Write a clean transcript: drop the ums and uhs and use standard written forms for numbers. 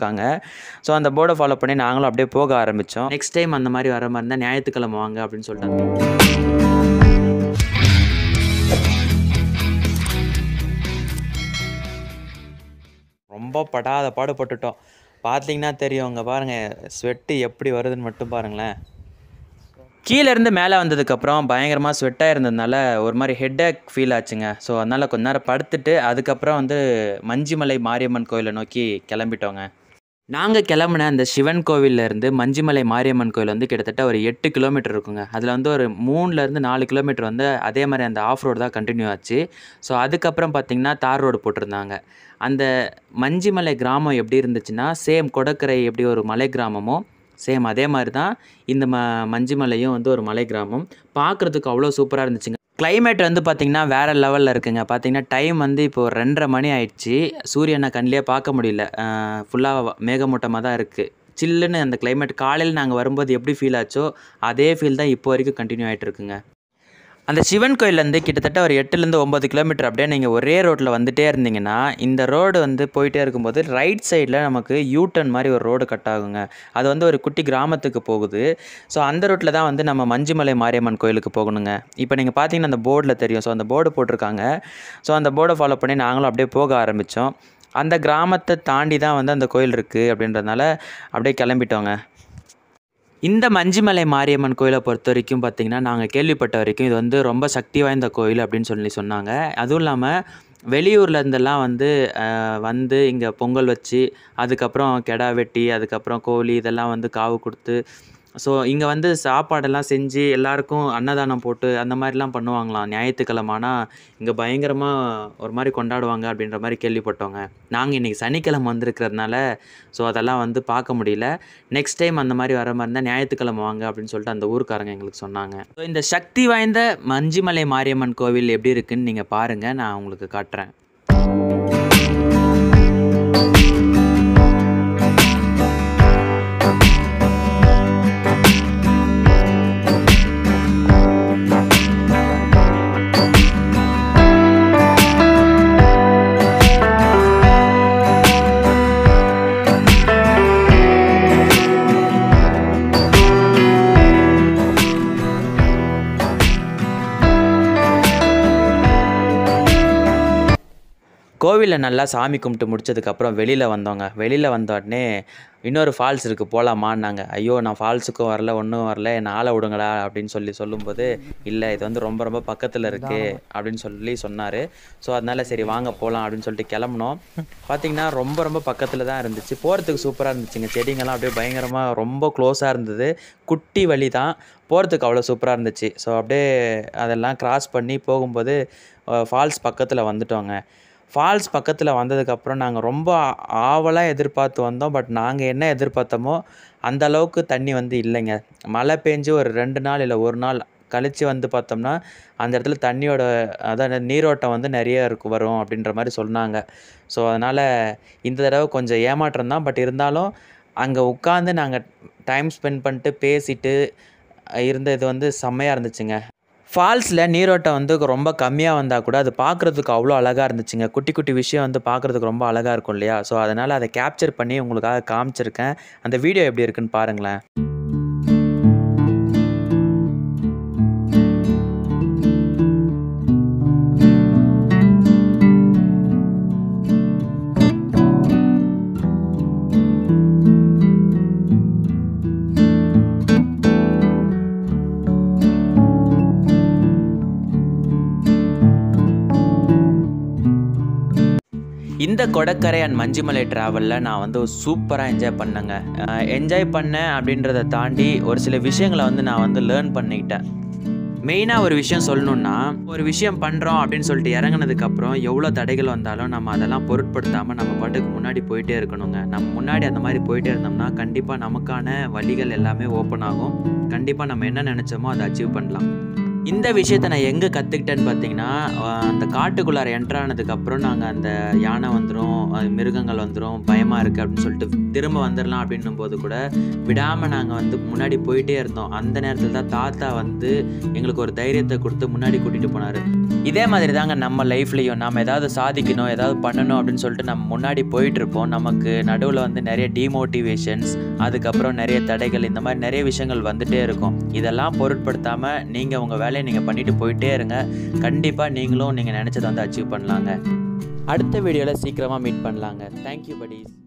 போட்டிருக்காங்க. ஸோ அந்த போர்டை ஃபாலோ பண்ணி நாங்களும் அப்படியே போக ஆரம்பித்தோம். நெக்ஸ்ட் டைம் அந்த மாதிரி வர மாதிரி இருந்தால் ஞாயிற்றுக்கிழமை வாங்க அப்படின்னு சொல்லிட்டாங்க. ரொம்ப படாத பாடுபட்டுட்டோம். பார்த்தீங்கன்னா தெரியும், அங்கே பாருங்கள் ஸ்வெட்டு எப்படி வருதுன்னு மட்டும் பாருங்களேன். கீழேருந்து மேலே வந்ததுக்கப்புறம் பயங்கரமாக ஸ்வெட்டாக இருந்ததுனால ஒரு மாதிரி ஹெட்டேக் ஃபீல் ஆச்சுங்க. ஸோ அதனால் கொஞ்ச நேரம் படுத்துட்டு அதுக்கப்புறம் வந்து மஞ்சுமலை மாரியம்மன் கோயிலை நோக்கி கிளம்பிட்டோங்க. நாங்கள் கிளம்புன அந்த சிவன் கோவிலேருந்து மஞ்சுமலை மாரியம்மன் கோயில் வந்து கிட்டத்தட்ட ஒரு 8 கிலோமீட்டர் இருக்குங்க. அதில் வந்து ஒரு 3லேருந்து 4 கிலோமீட்டர் வந்து அதே மாதிரி அந்த ஆஃப் ரோடு தான் கண்டினியூ ஆச்சு. ஸோ அதுக்கப்புறம் பார்த்திங்கன்னா தார் ரோடு போட்டிருந்தாங்க. அந்த மஞ்சுமலை கிராமம் எப்படி இருந்துச்சுன்னா, சேம் கொடக்கரை எப்படி ஒரு மலை கிராமமோ சேம் அதே மாதிரி தான் இந்த மஞ்சுமலையும் வந்து ஒரு மலை கிராமம். பார்க்குறதுக்கு அவ்வளோ சூப்பராக இருந்துச்சுங்க. கிளைமேட் வந்து பார்த்திங்கன்னா வேறு லெவலில் இருக்குங்க. பார்த்திங்கன்னா டைம் வந்து இப்போது 2:30 மணி ஆயிடுச்சு. சூரியனை கண்ணிலே பார்க்க முடியல. ஃபுல்லாக மேகமூட்டமாக தான் இருக்குது. சில்லுன்னு அந்த கிளைமேட் காலையில் நாங்கள் வரும்போது எப்படி ஃபீல் ஆச்சோ அதே ஃபீல் தான் இப்போ வரைக்கும் கண்டினியூ ஆகிட்டு இருக்குங்க. அந்த சிவன் கோயிலேருந்து கிட்டத்தட்ட ஒரு 8லேருந்து 9 கிலோமீட்டர் அப்படியே நீங்கள் ஒரே ரோட்டில் வந்துகிட்டே இருந்தீங்கன்னா, இந்த ரோடு வந்து போயிட்டே இருக்கும்போது ரைட் சைடில் நமக்கு யூட்டர்ன் மாதிரி ஒரு ரோடு கட் ஆகுங்க. அது வந்து ஒரு குட்டி கிராமத்துக்கு போகுது. ஸோ அந்த ரோட்டில் தான் வந்து நம்ம மஞ்சுமலை மாரியம்மன் கோயிலுக்கு போகணுங்க. இப்போ நீங்கள் பார்த்தீங்கன்னா அந்த போர்டில் தெரியும். ஸோ அந்த போர்டு போட்டிருக்காங்க. ஸோ அந்த போர்டை ஃபாலோ பண்ணி நாங்களும் அப்படியே போக ஆரம்பித்தோம். அந்த கிராமத்தை தாண்டி தான் வந்து அந்த கோயில் இருக்குது அப்படின்றதுனால அப்படியே கிளம்பிட்டோங்க. இந்த மஞ்சுமலை மாரியம்மன் கோயிலை பொறுத்த வரைக்கும் பார்த்திங்கன்னா, நாங்கள் கேள்விப்பட்ட வரைக்கும் இது வந்து ரொம்ப சக்தி வாய்ந்த கோயில் அப்படின்னு சொல்லி சொன்னாங்க. அதுவும் இல்லாமல் வெளியூர்லேருந்தெல்லாம் வந்து இங்கே பொங்கல் வச்சு அதுக்கப்புறம் கெடா வெட்டி அதுக்கப்புறம் கோழி இதெல்லாம் வந்து காவு கொடுத்து ஸோ இங்கே வந்து சாப்பாடெல்லாம் செஞ்சு எல்லாருக்கும் அன்னதானம் போட்டு அந்த மாதிரிலாம் பண்ணுவாங்களாம். ஞாயிற்றுக்கிழமை ஆனால் இங்கே பயங்கரமாக ஒரு மாதிரி கொண்டாடுவாங்க அப்படின்ற மாதிரி கேள்விப்பட்டோங்க. நாங்கள் இன்றைக்கி சனிக்கிழமை வந்திருக்கிறதுனால ஸோ அதெல்லாம் வந்து பார்க்க முடியல. நெக்ஸ்ட் டைம் அந்த மாதிரி வர மாதிரி இருந்தால் ஞாயிற்றுக்கிழமை வாங்க அப்படின்னு சொல்லிட்டு அந்த ஊருக்காரங்க எங்களுக்கு சொன்னாங்க. ஸோ இந்த சக்தி வாய்ந்த மஞ்சுமலை மாரியம்மன் கோவில் எப்படி இருக்குன்னு நீங்கள் பாருங்கள், நான் உங்களுக்கு காட்டுறேன். கோவிலில் நல்லா சாமி கும்பிட்டு முடிச்சதுக்கப்புறம் வெளியில் வந்தோங்க. வெளியில் வந்த உடனே இன்னொரு ஃபால்ஸ் இருக்குது போகலாமான்னாங்க. ஐயோ நான் ஃபால்ஸுக்கும் வரல ஒன்றும் வரல, என்னை ஆளை விடுங்கடா அப்படின்னு சொல்லும்போது, இல்லை இது வந்து ரொம்ப ரொம்ப பக்கத்தில் இருக்குது அப்படின்னு சொன்னார். ஸோ அதனால் சரி வாங்க போகலாம் அப்படின்னு சொல்லிட்டு கிளம்புனோம். பார்த்திங்கன்னா ரொம்ப ரொம்ப பக்கத்தில் தான் இருந்துச்சு. போகிறதுக்கு சூப்பராக இருந்துச்சுங்க. செடிங்கெல்லாம் அப்படியே பயங்கரமாக ரொம்ப க்ளோஸாக இருந்தது. குட்டி வழி தான், போகிறதுக்கு அவ்வளோ சூப்பராக இருந்துச்சு. ஸோ அப்படியே அதெல்லாம் கிராஸ் பண்ணி போகும்போது ஃபால்ஸ் பக்கத்தில் வந்துட்டோங்க. ஃபால்ஸ் பக்கத்தில் வந்ததுக்கப்புறம் நாங்கள் ரொம்ப ஆவலாக எதிர்பார்த்து வந்தோம். பட் நாங்கள் என்ன எதிர்பார்த்தோமோ அந்த அளவுக்கு தண்ணி வந்து இல்லைங்க. மழை பெஞ்சு ஒரு 2 நாள் இல்லை 1 நாள் கழித்து வந்து பார்த்தோம்னா அந்த இடத்துல தண்ணியோட அதான் நீரோட்டம் வந்து நிறைய வரும் அப்படின்ற மாதிரி சொன்னாங்க. ஸோ அதனால் இந்த தடவை கொஞ்சம் ஏமாற்றம் தான். பட் இருந்தாலும் அங்கே உட்காந்து நாங்கள் டைம் ஸ்பெண்ட் பண்ணிட்டு பேசிட்டு இருந்தது வந்து செம்மையாக இருந்துச்சுங்க. ஃபால்ஸில் நீரோட்டம் வந்து ரொம்ப கம்மியாக வந்தால் கூட அது பார்க்குறதுக்கு அவ்வளோ அழகாக இருந்துச்சுங்க. குட்டி குட்டி விஷயம் வந்து பார்க்குறதுக்கு ரொம்ப அழகாக இருக்கும் இல்லையா? ஸோ அதனால் அதை கேப்சர் பண்ணி உங்களுக்காக காமிச்சிருக்கேன். அந்த வீடியோ எப்படி இருக்குன்னு பாருங்களேன். இந்த கொடக்கரை அண்ட் மஞ்சுமலை ட்ராவலில் நான் வந்து சூப்பராக என்ஜாய் பண்ணேங்க. என்ஜாய் பண்ணேன் அப்படின்றத தாண்டி ஒரு சில விஷயங்களை வந்து நான் வந்து லேர்ன் பண்ணிக்கிட்டேன். மெயினாக ஒரு விஷயம் சொல்லணுன்னா, ஒரு விஷயம் பண்ணுறோம் அப்படின்னு சொல்லிட்டு இறங்கினதுக்கப்புறம் எவ்வளோ தடைகள் வந்தாலும் நம்ம அதெல்லாம் பொருட்படுத்தாமல் நம்ம பாட்டுக்கு முன்னாடி போயிட்டே இருக்கணுங்க. நம்ம முன்னாடி அந்த மாதிரி போயிட்டே இருந்தோம்னா கண்டிப்பாக நமக்கான வழிகள் எல்லாமே ஓப்பன் ஆகும். கண்டிப்பாக நம்ம என்ன நினச்சோமோ அதை அச்சீவ் பண்ணலாம். இந்த விஷயத்தை நான் எங்கே கற்றுக்கிட்டேன்னு பார்த்தீங்கன்னா, அந்த காட்டுக்குள்ளார என்ட்ரானதுக்கப்புறம் நாங்கள் அந்த யானை வந்துடும், மிருகங்கள் வந்துடும், பயமாக இருக்குது அப்படின்னு சொல்லிட்டு திரும்ப வந்துடலாம் அப்படின்னும் போது கூட விடாமல் நாங்கள் வந்து முன்னாடி போயிட்டே இருந்தோம். அந்த நேரத்தில் தான் தாத்தா வந்து எங்களுக்கு ஒரு தைரியத்தை கொடுத்து முன்னாடி கூட்டிகிட்டு போனார். இதே மாதிரி தாங்க நம்ம லைஃப்லேயும் நம்ம ஏதாவது சாதிக்கணும், ஏதாவது பண்ணணும் அப்படின்னு சொல்லிட்டு நம்ம முன்னாடி போயிட்டுருப்போம். நமக்கு நடுவில் வந்து நிறைய டீமோட்டிவேஷன்ஸ், அதுக்கப்புறம் நிறைய தடைகள், இந்த மாதிரி நிறைய விஷயங்கள் வந்துகிட்டே இருக்கும். இதெல்லாம் பொருட்படுத்தாமல் நீங்கள் உங்கள் வேலையை நீங்கள் பண்ணிட்டு போயிட்டே இருங்க. கண்டிப்பாக நீங்களும் நீங்கள் நினச்சதை வந்து அச்சீவ் பண்ணலாங்க. அடுத்த வீடியோவில் சீக்கிரமாக மீட் பண்ணலாங்க. Thank you buddies.